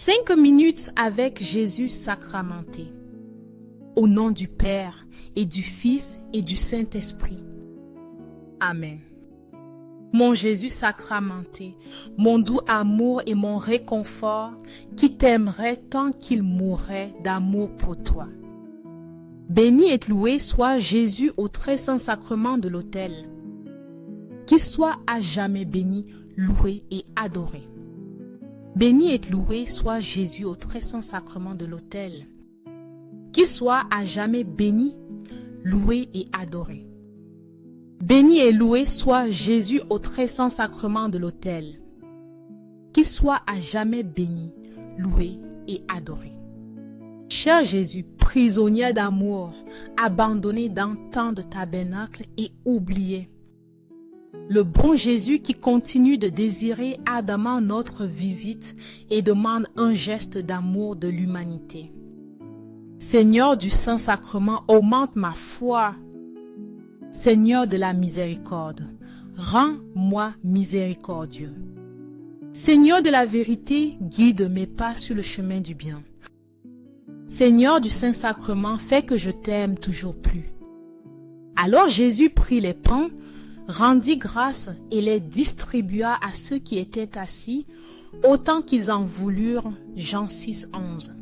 5 minutes avec Jésus sacramenté. Au nom du Père et du Fils et du Saint-Esprit. Amen. Mon Jésus sacramenté, mon doux amour et mon réconfort, qui t'aimerait tant qu'il mourrait d'amour pour toi. Béni et loué soit Jésus au très saint sacrement de l'autel. Qu'il soit à jamais béni, loué et adoré. Béni et loué soit Jésus au très saint sacrement de l'autel. Qu'il soit à jamais béni, loué et adoré. Béni et loué soit Jésus au très saint sacrement de l'autel. Qu'il soit à jamais béni, loué et adoré. Cher Jésus, prisonnier d'amour, abandonné dans tant de tabernacles et oublié. Le bon Jésus qui continue de désirer ardemment notre visite et demande un geste d'amour de l'humanité. Seigneur du Saint-Sacrement, augmente ma foi. Seigneur de la miséricorde, rends-moi miséricordieux. Seigneur de la vérité, guide mes pas sur le chemin du bien. Seigneur du Saint-Sacrement, fais que je t'aime toujours plus. Alors Jésus prit les pains, rendit grâce et les distribua à ceux qui étaient assis, autant qu'ils en voulurent. Jean 6, 11.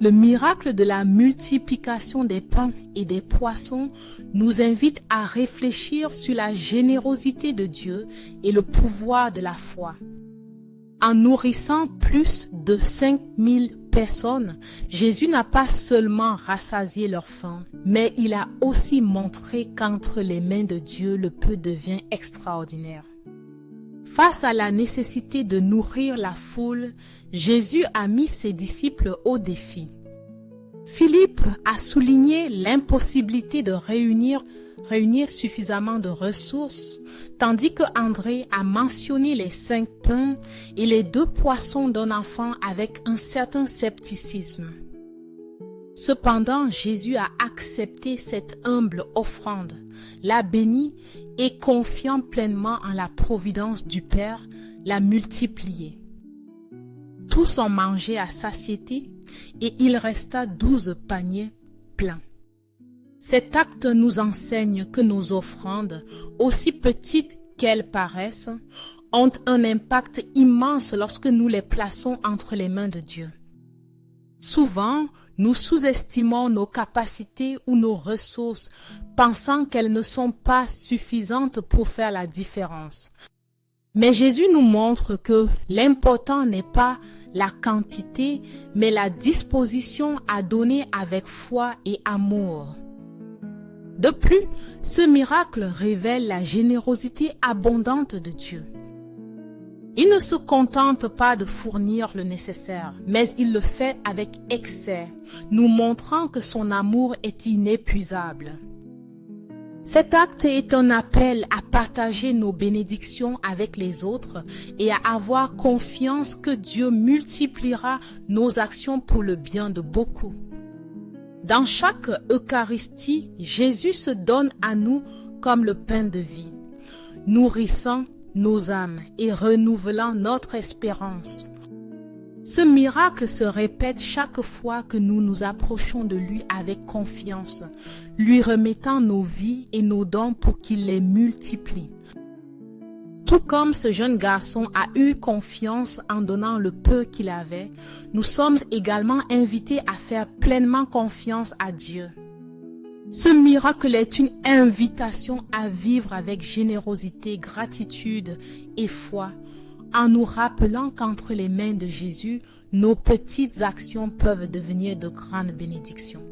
Le miracle de la multiplication des pains et des poissons nous invite à réfléchir sur la générosité de Dieu et le pouvoir de la foi. En nourrissant plus de 5000 personnes, Jésus n'a pas seulement rassasié leur faim, mais il a aussi montré qu'entre les mains de Dieu, le peu devient extraordinaire. Face à la nécessité de nourrir la foule, Jésus a mis ses disciples au défi. Philippe a souligné l'impossibilité de réunir suffisamment de ressources, tandis que André a mentionné les 5 pains et les 2 poissons d'un enfant avec un certain scepticisme. Cependant, Jésus a accepté cette humble offrande, l'a bénie et, confiant pleinement en la providence du Père, l'a multipliée. Tous ont mangé à satiété et il resta 12 paniers pleins. Cet acte nous enseigne que nos offrandes, aussi petites qu'elles paraissent, ont un impact immense lorsque nous les plaçons entre les mains de Dieu. Souvent, nous sous-estimons nos capacités ou nos ressources, pensant qu'elles ne sont pas suffisantes pour faire la différence. Mais Jésus nous montre que l'important n'est pas la quantité, mais la disposition à donner avec foi et amour. De plus, ce miracle révèle la générosité abondante de Dieu. Il ne se contente pas de fournir le nécessaire, mais il le fait avec excès, nous montrant que son amour est inépuisable. Cet acte est un appel à partager nos bénédictions avec les autres et à avoir confiance que Dieu multipliera nos actions pour le bien de beaucoup. Dans chaque Eucharistie, Jésus se donne à nous comme le pain de vie, nourrissant nos âmes et renouvelant notre espérance. Ce miracle se répète chaque fois que nous nous approchons de lui avec confiance, lui remettant nos vies et nos dons pour qu'il les multiplie. Tout comme ce jeune garçon a eu confiance en donnant le peu qu'il avait, nous sommes également invités à faire pleinement confiance à Dieu. Ce miracle est une invitation à vivre avec générosité, gratitude et foi, en nous rappelant qu'entre les mains de Jésus, nos petites actions peuvent devenir de grandes bénédictions.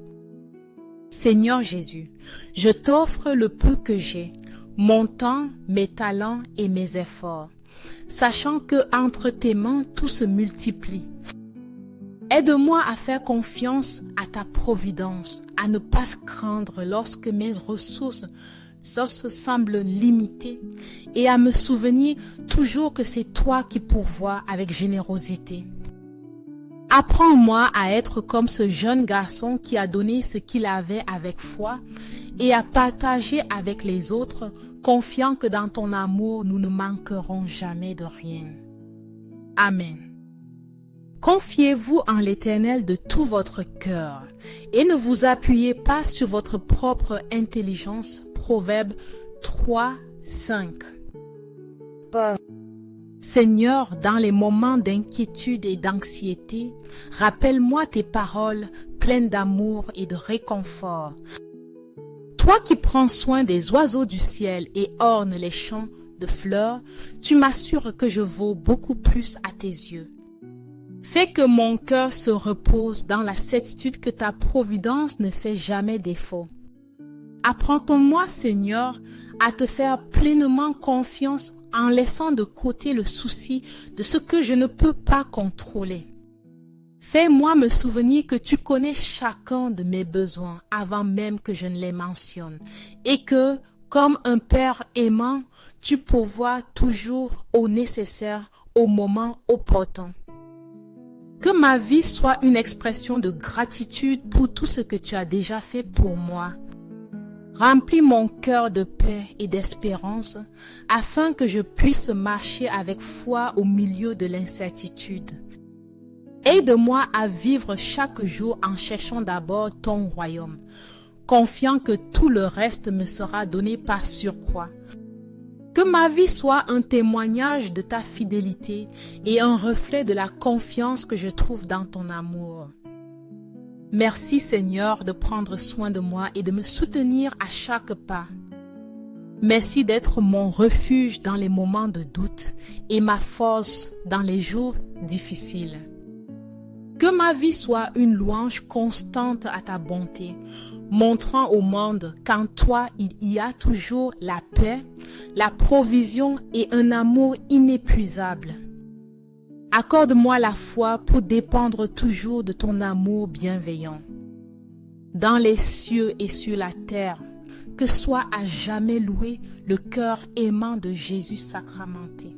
Seigneur Jésus, je t'offre le peu que j'ai, mon temps, mes talents et mes efforts, sachant que entre tes mains tout se multiplie. Aide-moi à faire confiance à ta providence, à ne pas se craindre lorsque mes ressources semblent limitées et à me souvenir toujours que c'est toi qui pourvois avec générosité. Apprends-moi à être comme ce jeune garçon qui a donné ce qu'il avait avec foi et à partager avec les autres, confiant que dans ton amour, nous ne manquerons jamais de rien. Amen. Confiez-vous en l'Éternel de tout votre cœur et ne vous appuyez pas sur votre propre intelligence. Proverbe 3, 5. Seigneur, dans les moments d'inquiétude et d'anxiété, rappelle-moi tes paroles pleines d'amour et de réconfort. Toi qui prends soin des oiseaux du ciel et ornes les champs de fleurs, tu m'assures que je vaux beaucoup plus à tes yeux. Fais que mon cœur se repose dans la certitude que ta providence ne fait jamais défaut. Apprends-moi, Seigneur, à te faire pleinement confiance en laissant de côté le souci de ce que je ne peux pas contrôler. Fais-moi me souvenir que tu connais chacun de mes besoins avant même que je ne les mentionne et que, comme un père aimant, tu pourvois toujours au nécessaire au moment opportun. Que ma vie soit une expression de gratitude pour tout ce que tu as déjà fait pour moi. Remplis mon cœur de paix et d'espérance afin que je puisse marcher avec foi au milieu de l'incertitude. Aide-moi à vivre chaque jour en cherchant d'abord ton royaume, confiant que tout le reste me sera donné par surcroît. Que ma vie soit un témoignage de ta fidélité et un reflet de la confiance que je trouve dans ton amour. Merci Seigneur de prendre soin de moi et de me soutenir à chaque pas. Merci d'être mon refuge dans les moments de doute et ma force dans les jours difficiles. Que ma vie soit une louange constante à ta bonté, montrant au monde qu'en toi il y a toujours la paix, la provision et un amour inépuisable. Accorde-moi la foi pour dépendre toujours de ton amour bienveillant. Dans les cieux et sur la terre, que soit à jamais loué le cœur aimant de Jésus sacramenté.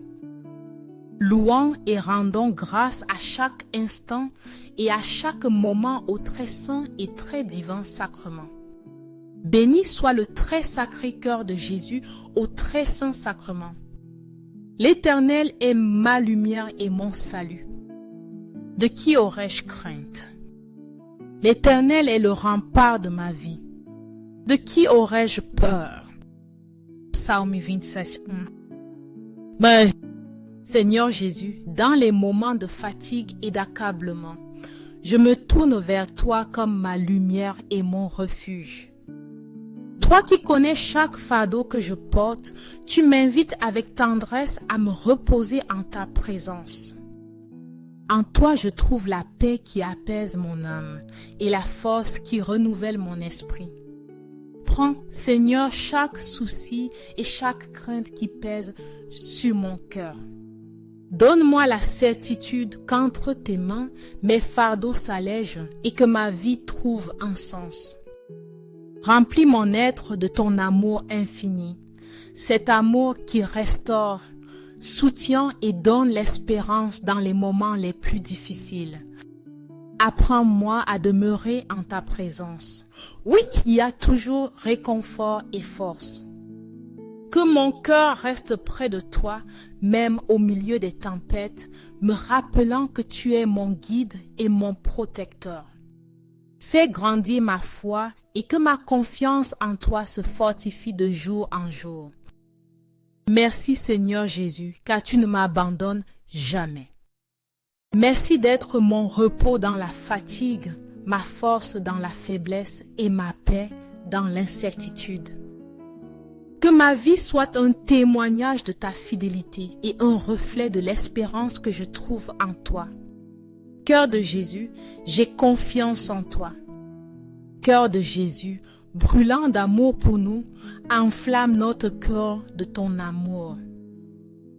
Louons et rendons grâce à chaque instant et à chaque moment au très saint et très divin sacrement. Béni soit le très sacré cœur de Jésus au très saint sacrement. L'Éternel est ma lumière et mon salut. De qui aurais-je crainte? L'Éternel est le rempart de ma vie. De qui aurais-je peur? Psaume 26. Seigneur Jésus, dans les moments de fatigue et d'accablement, je me tourne vers toi comme ma lumière et mon refuge. Toi qui connais chaque fardeau que je porte, tu m'invites avec tendresse à me reposer en ta présence. En toi je trouve la paix qui apaise mon âme et la force qui renouvelle mon esprit. Prends, Seigneur, chaque souci et chaque crainte qui pèse sur mon cœur. Donne-moi la certitude qu'entre tes mains, mes fardeaux s'allègent et que ma vie trouve un sens. Remplis mon être de ton amour infini, cet amour qui restaure, soutient et donne l'espérance dans les moments les plus difficiles. Apprends-moi à demeurer en ta présence, où il y a toujours réconfort et force. Que mon cœur reste près de toi, même au milieu des tempêtes, me rappelant que tu es mon guide et mon protecteur. Fais grandir ma foi et que ma confiance en toi se fortifie de jour en jour. Merci Seigneur Jésus, car tu ne m'abandonnes jamais. Merci d'être mon repos dans la fatigue, ma force dans la faiblesse et ma paix dans l'incertitude. Que ma vie soit un témoignage de ta fidélité et un reflet de l'espérance que je trouve en toi. Cœur de Jésus, j'ai confiance en toi. Cœur de Jésus, brûlant d'amour pour nous, enflamme notre cœur de ton amour.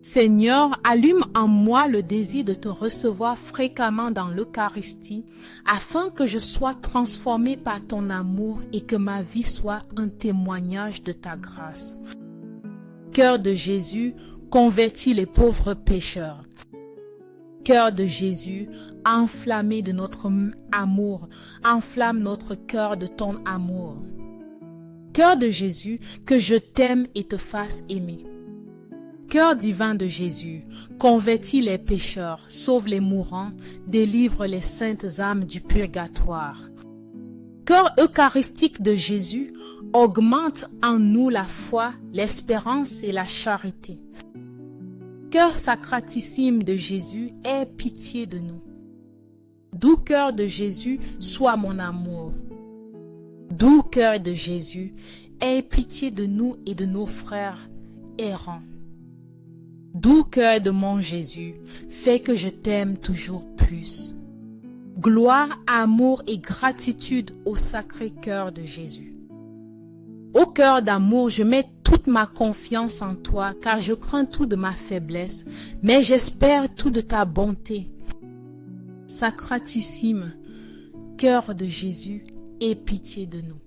Seigneur, allume en moi le désir de te recevoir fréquemment dans l'Eucharistie, afin que je sois transformé par ton amour et que ma vie soit un témoignage de ta grâce. Cœur de Jésus, convertis les pauvres pécheurs. Cœur de Jésus, enflammé de notre amour, enflamme notre cœur de ton amour. Cœur de Jésus, que je t'aime et te fasse aimer. Cœur divin de Jésus, convertis les pécheurs, sauve les mourants, délivre les saintes âmes du purgatoire. Cœur eucharistique de Jésus, augmente en nous la foi, l'espérance et la charité. Cœur sacratissime de Jésus, aie pitié de nous. Doux cœur de Jésus, sois mon amour. Doux cœur de Jésus, aie pitié de nous et de nos frères errants. Doux cœur de mon Jésus, fais que je t'aime toujours plus. Gloire, amour et gratitude au sacré cœur de Jésus. Ô cœur d'amour, je mets toute ma confiance en toi, car je crains tout de ma faiblesse, mais j'espère tout de ta bonté. Sacratissime cœur de Jésus, aie pitié de nous.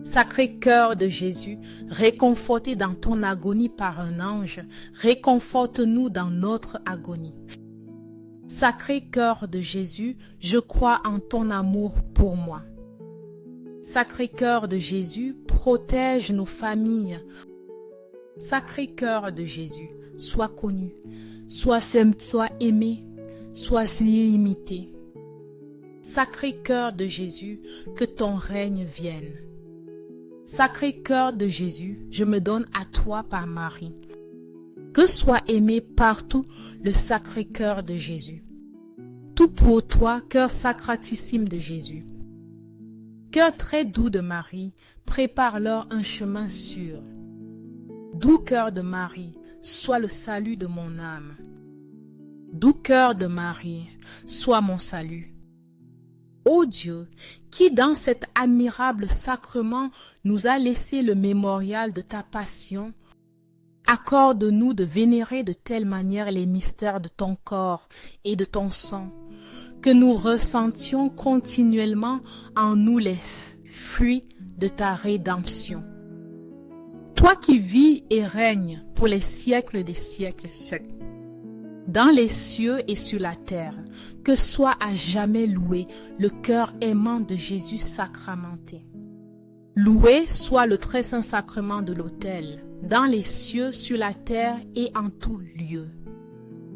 Sacré cœur de Jésus, réconforté dans ton agonie par un ange, réconforte-nous dans notre agonie. Sacré cœur de Jésus, je crois en ton amour pour moi. Sacré cœur de Jésus, protège nos familles. Sacré cœur de Jésus, sois connu, sois aimé, sois imité. Sacré cœur de Jésus, que ton règne vienne. Sacré cœur de Jésus, je me donne à toi par Marie. Que soit aimé partout le sacré cœur de Jésus. Tout pour toi, cœur sacratissime de Jésus. Cœur très doux de Marie, prépare-leur un chemin sûr. Doux cœur de Marie, sois le salut de mon âme. Doux cœur de Marie, sois mon salut. Ô Dieu, qui dans cet admirable sacrement nous a laissé le mémorial de ta passion, accorde-nous de vénérer de telle manière les mystères de ton corps et de ton sang, que nous ressentions continuellement en nous les fruits de ta rédemption. Toi qui vis et règnes pour les siècles des siècles, dans les cieux et sur la terre, que soit à jamais loué le cœur aimant de Jésus sacramenté. Loué soit le très saint sacrement de l'autel, dans les cieux, sur la terre et en tout lieu.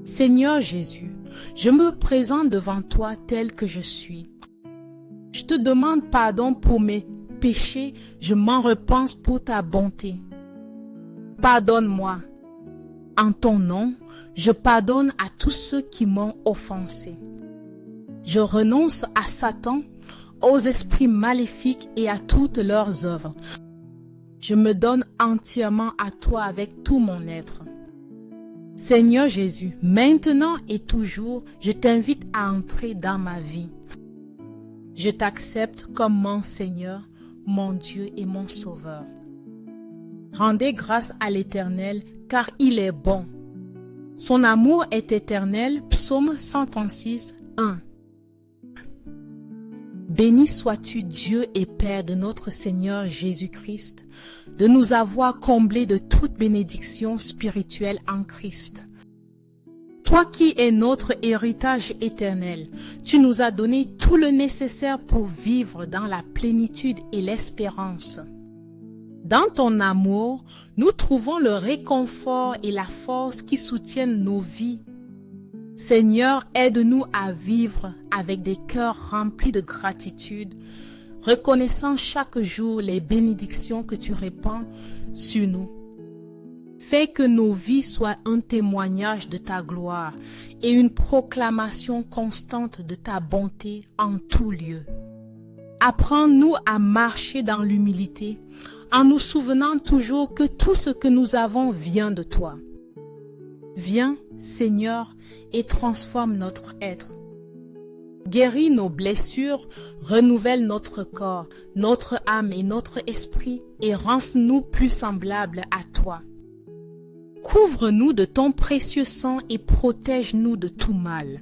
Seigneur Jésus, je me présente devant toi tel que je suis. Je te demande pardon pour mes péchés, je m'en repens pour ta bonté. Pardonne-moi. En ton nom, je pardonne à tous ceux qui m'ont offensé. Je renonce à Satan, aux esprits maléfiques et à toutes leurs œuvres. Je me donne entièrement à toi avec tout mon être. Seigneur Jésus, maintenant et toujours, je t'invite à entrer dans ma vie. Je t'accepte comme mon Seigneur, mon Dieu et mon Sauveur. Rendez grâce à l'Éternel, car il est bon. Son amour est éternel. Psaume 136, 1. Béni sois-tu Dieu et Père de notre Seigneur Jésus-Christ, de nous avoir comblés de toute bénédiction spirituelle en Christ. Toi qui es notre héritage éternel, tu nous as donné tout le nécessaire pour vivre dans la plénitude et l'espérance. Dans ton amour, nous trouvons le réconfort et la force qui soutiennent nos vies. Seigneur, aide-nous à vivre avec des cœurs remplis de gratitude, reconnaissant chaque jour les bénédictions que tu répands sur nous. Fais que nos vies soient un témoignage de ta gloire et une proclamation constante de ta bonté en tout lieu. Apprends-nous à marcher dans l'humilité, en nous souvenant toujours que tout ce que nous avons vient de toi. Viens, Seigneur, et transforme notre être. Guéris nos blessures, renouvelle notre corps, notre âme et notre esprit, et rends-nous plus semblables à toi. Couvre-nous de ton précieux sang et protège-nous de tout mal.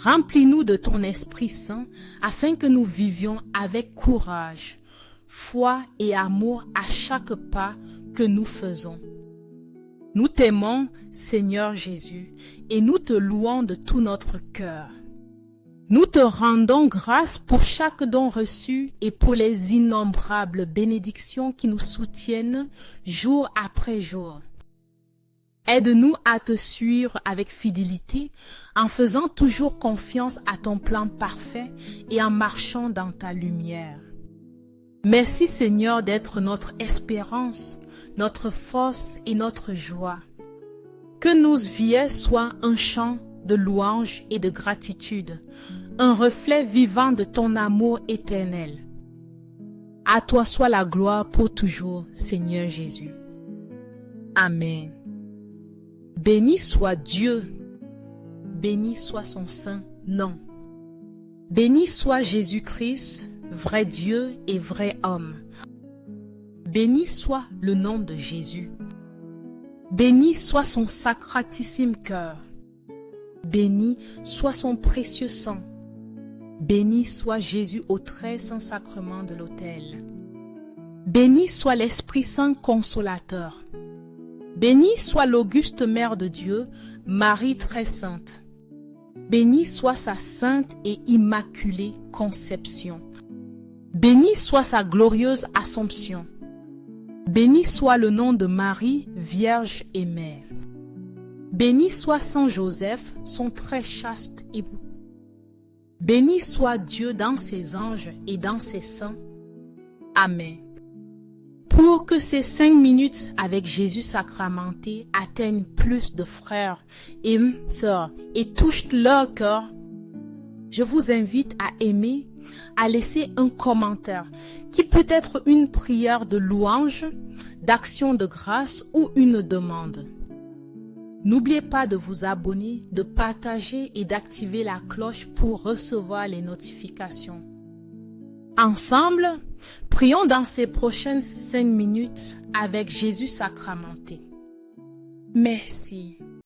Remplis-nous de ton Esprit Saint, afin que nous vivions avec courage, foi et amour à chaque pas que nous faisons. Nous t'aimons, Seigneur Jésus, et nous te louons de tout notre cœur. Nous te rendons grâce pour chaque don reçu et pour les innombrables bénédictions qui nous soutiennent jour après jour. Aide-nous à te suivre avec fidélité, en faisant toujours confiance à ton plan parfait et en marchant dans ta lumière. Merci Seigneur d'être notre espérance, notre force et notre joie. Que nos vies soient un chant de louange et de gratitude, un reflet vivant de ton amour éternel. À toi soit la gloire pour toujours, Seigneur Jésus. Amen. Béni soit Dieu, béni soit son saint nom. Béni soit Jésus-Christ, vrai Dieu et vrai homme. Béni soit le nom de Jésus. Béni soit son sacratissime cœur. Béni soit son précieux sang. Béni soit Jésus au très saint sacrement de l'autel. Béni soit l'Esprit Saint consolateur. Béni soit l'auguste Mère de Dieu, Marie très sainte. Béni soit sa sainte et immaculée conception. Béni soit sa glorieuse Assomption. Béni soit le nom de Marie, Vierge et Mère. Béni soit Saint Joseph, son très chaste époux. Béni soit Dieu dans ses anges et dans ses saints. Amen. Pour que ces 5 minutes avec Jésus sacramenté atteignent plus de frères et sœurs et touchent leur cœur, je vous invite à aimer, à laisser un commentaire qui peut être une prière de louange, d'action de grâce ou une demande. N'oubliez pas de vous abonner, de partager et d'activer la cloche pour recevoir les notifications. Ensemble, prions dans ces prochaines 5 minutes avec Jésus sacramenté. Merci.